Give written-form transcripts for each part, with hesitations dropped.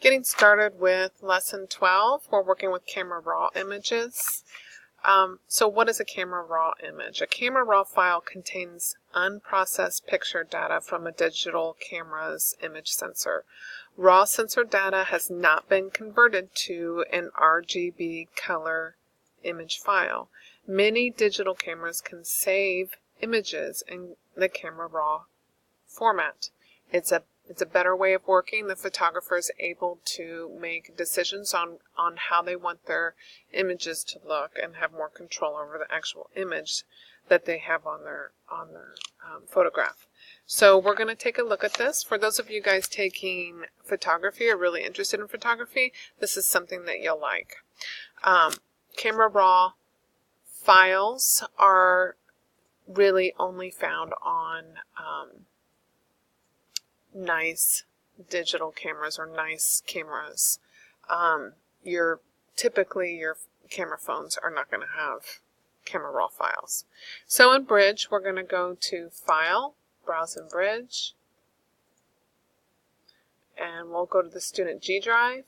Getting started with lesson 12, we're working with camera raw images. So what is a camera raw image? A camera raw file contains unprocessed picture data from a digital camera's image sensor. Raw sensor data has not been converted to an RGB color image file. Many digital cameras can save images in the camera raw format. It's a better way of working. The photographer is able to make decisions on how they want their images to look and have more control over the actual image that they have on their photograph. So we're going to take a look at this. For those of you guys taking photography or really interested in photography, this is something that you'll like. Camera raw files are really only found on nice digital cameras or nice cameras. Typically your camera phones are not going to have camera raw files. So in Bridge, we're going to go to File, Browse in Bridge, and we'll go to the Student G Drive.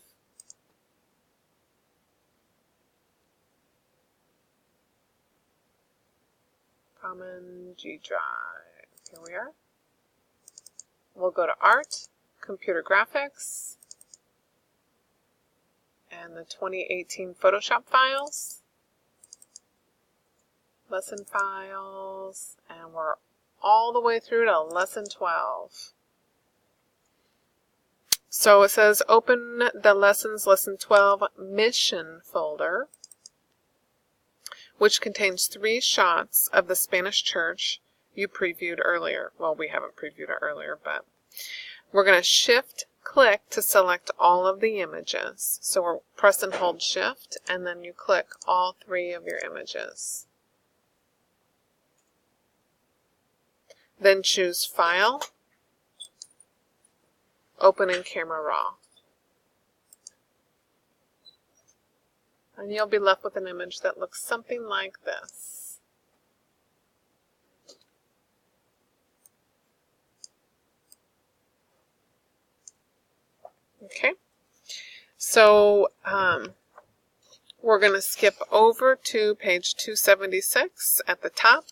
Common G Drive. Here we are. We'll go to Art, Computer Graphics, and the 2018 Photoshop files, Lesson Files, and we're all the way through to Lesson 12. So it says open the Lesson 12 Mission folder, which contains 3 shots of the Spanish church you previewed earlier. Well, we haven't previewed it earlier, but we're going to shift-click to select all of the images. So we'll press and hold shift, and then you click all 3 of your images. Then choose File, Open in Camera Raw. And you'll be left with an image that looks something like this. Okay, so we're going to skip over to page 276 at the top.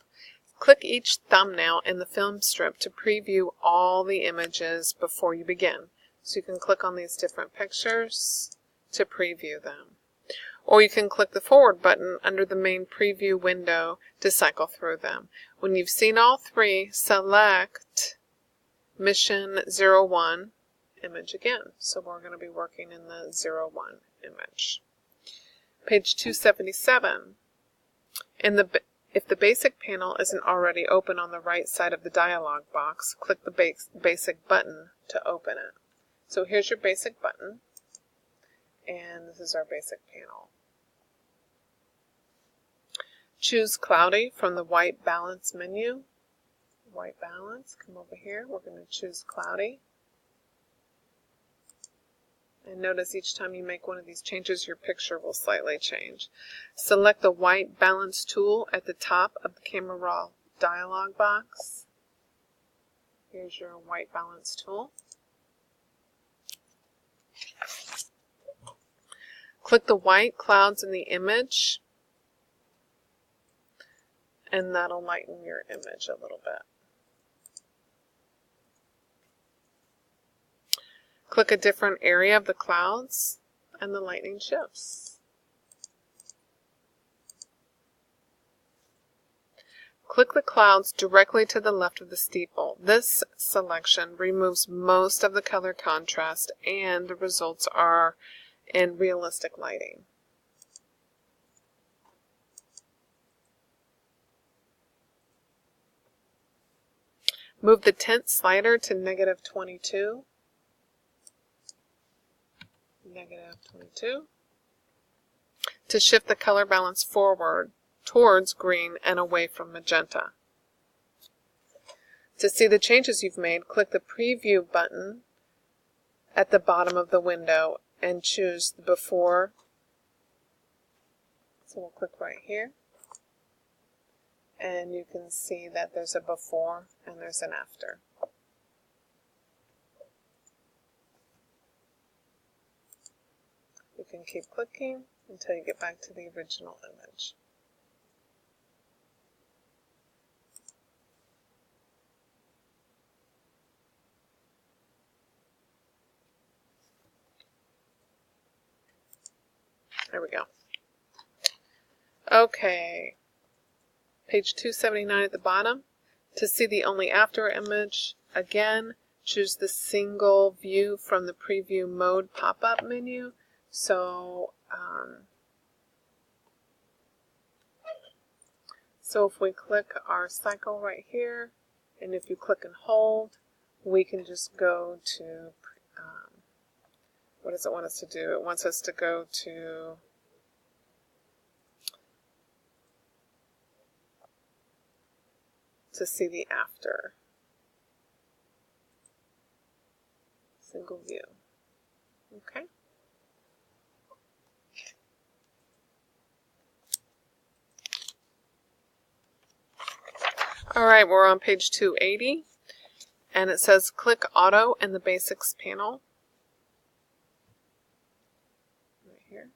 Click each thumbnail in the film strip to preview all the images before you begin. So you can click on these different pictures to preview them. Or you can click the forward button under the main preview window to cycle through them. When you've seen all 3, select Mission 01 image again. So we're going to be working in the 01 image. Page 277. If the basic panel isn't already open on the right side of the dialog box, click the basic button to open it. So here's your basic button, and this is our basic panel. Choose Cloudy from the White Balance menu. White Balance, come over here. We're going to choose Cloudy. And notice each time you make one of these changes, your picture will slightly change. Select the White Balance tool at the top of the Camera Raw dialog box. Here's your White Balance tool. Click the white clouds in the image, and that'll lighten your image a little bit. Click a different area of the clouds, and the lightning shifts. Click the clouds directly to the left of the steeple. This selection removes most of the color contrast, and the results are in realistic lighting. Move the tint slider to -22. -22 to shift the color balance forward towards green and away from magenta. To see the changes you've made, click the preview button at the bottom of the window and choose the before. So we'll click right here, and you can see that there's a before and there's an after. You can keep clicking until you get back to the original image. There we go. Okay, page 279 at the bottom. To see the only after image, again, choose the single view from the preview mode pop-up menu. So if we click our cycle right here, and if you click and hold, we can just go to, what does it want us to do? It wants us to go to see the after. Single view. Okay. Alright, we're on page 280, and it says click Auto in the Basics panel. Right here.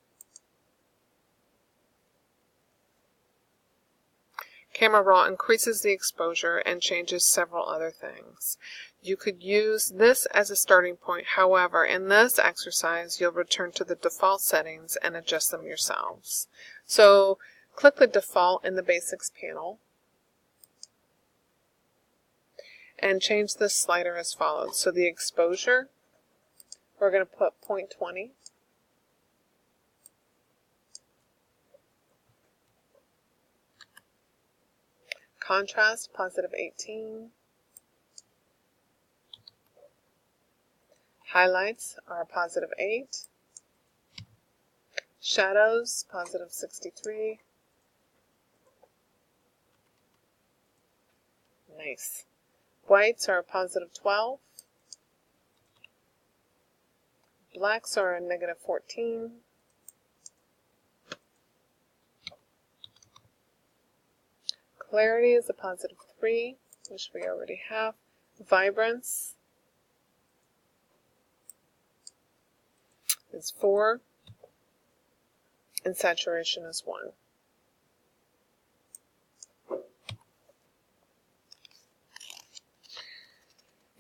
Camera Raw increases the exposure and changes several other things. You could use this as a starting point. However, in this exercise, you'll return to the default settings and adjust them yourselves. So, click the default in the Basics panel and change the slider as follows. So the exposure, we're going to put 0.20. Contrast, positive 18. Highlights are positive 8. Shadows, positive 63. Nice. Whites are positive 12. Blacks are a negative 14. Clarity is a positive 3, which we already have. Vibrance is 4. And saturation is 1.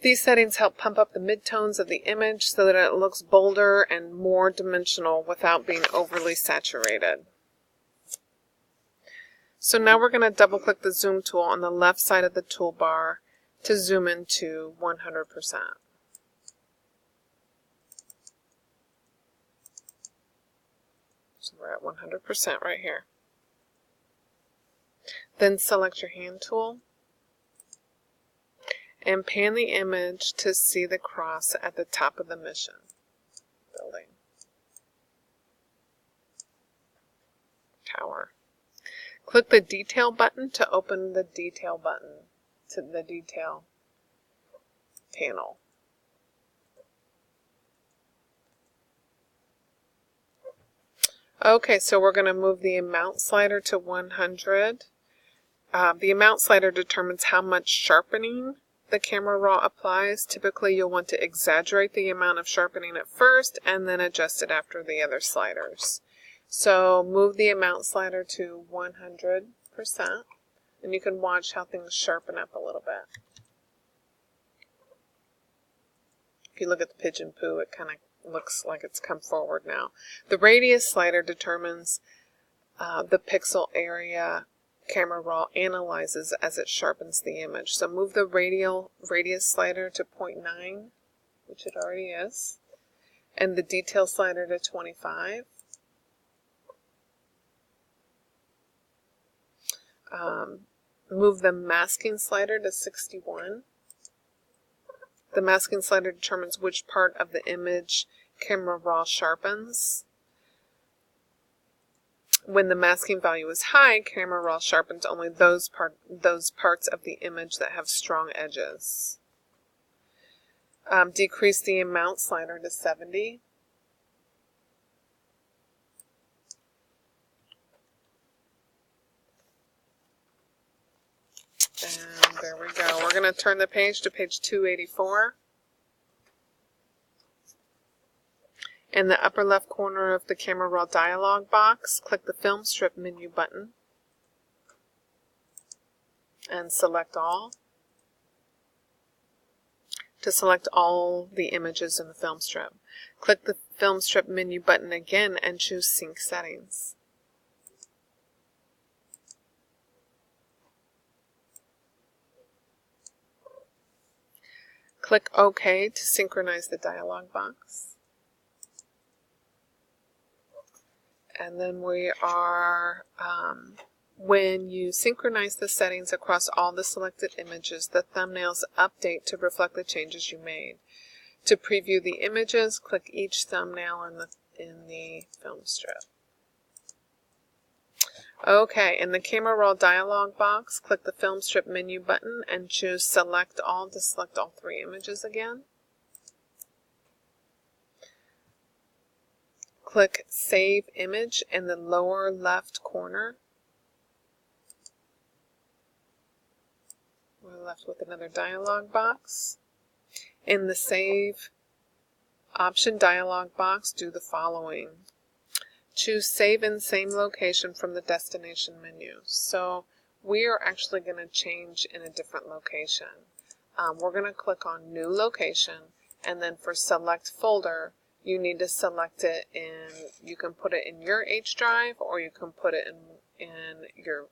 These settings help pump up the midtones of the image so that it looks bolder and more dimensional without being overly saturated. So now we're going to double click the zoom tool on the left side of the toolbar to zoom into 100%. So we're at 100% right here. Then select your hand tool and pan the image to see the cross at the top of the mission building. Tower. Click the detail button to open the detail button to the detail panel. Okay, so we're going to move the amount slider to 100. The amount slider determines how much sharpening the Camera Raw applies. Typically, you'll want to exaggerate the amount of sharpening at first and then adjust it after the other sliders. So move the amount slider to 100%, and you can watch how things sharpen up a little bit. If you look at the pigeon poo, it kind of looks like it's come forward now. The radius slider determines the pixel area Camera Raw analyzes as it sharpens the image. So move the radius slider to 0.9, which it already is, and the detail slider to 25. Move the masking slider to 61. The masking slider determines which part of the image Camera Raw sharpens. When the masking value is high, Camera Raw sharpens only those parts of the image that have strong edges. Decrease the amount slider to 70. And there we go. We're going to turn the page to page 284. In the upper left corner of the Camera Raw dialog box, click the Film Strip menu button and select All to select all the images in the film strip. Click the Film Strip menu button again and choose Sync Settings. Click OK to synchronize the dialog box. And then we are, when you synchronize the settings across all the selected images, the thumbnails update to reflect the changes you made. To preview the images, click each thumbnail in the film strip. Okay, in the Camera Raw dialog box, click the Film Strip menu button and choose Select All to select all 3 images again. Click Save Image in the lower left corner. We're left with another dialog box. In the Save Option dialog box, do the following. Choose Save in Same Location from the Destination menu. So we are actually going to change in a different location. We're going to click on New Location, and then for Select Folder, you need to select it in, you can put it in your H drive or you can put it in your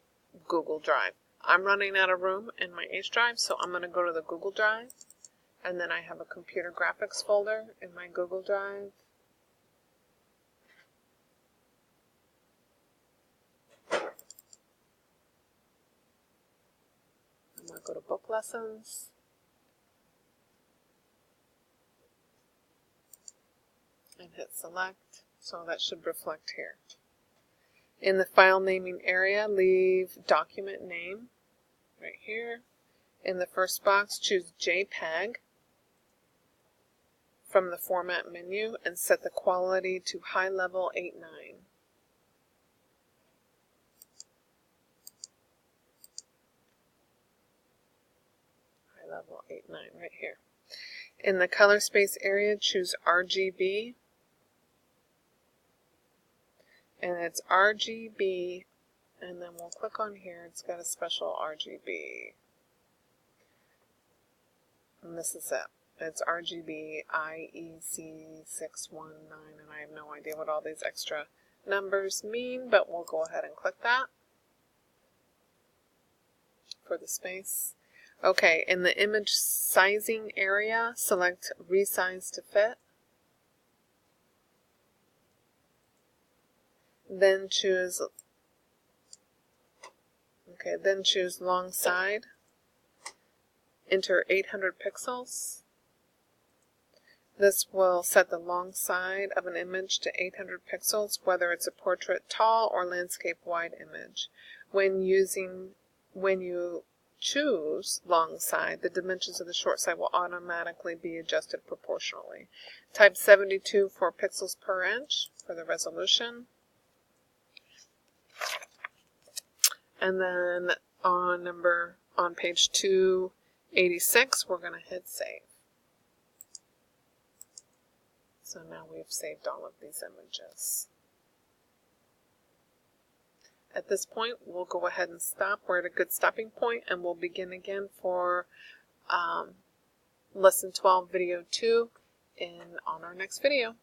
Google Drive. I'm running out of room in my H drive, so I'm going to go to the Google Drive, and then I have a computer graphics folder in my Google Drive. I'm going to go to Book Lessons. And hit Select, so that should reflect here. In the file naming area, leave document name right here. In the first box, choose JPEG from the Format menu and set the quality to High Level 8.9. High Level 8.9 right here. In the color space area, choose RGB. And it's RGB, and then we'll click on here. It's got a special RGB. And this is it. It's RGB IEC619, and I have no idea what all these extra numbers mean, but we'll go ahead and click that for the space. Okay, in the image sizing area, select Resize to Fit. Then choose long side. Enter 800 pixels. This will set the long side of an image to 800 pixels, whether it's a portrait tall or landscape wide image. When you choose long side, the dimensions of the short side will automatically be adjusted proportionally. Type 72 for pixels per inch for the resolution. And then on page 286, we're going to hit Save. So now we've saved all of these images. At this point, we'll go ahead and stop. We're at a good stopping point, and we'll begin again for Lesson 12, Video 2 on our next video.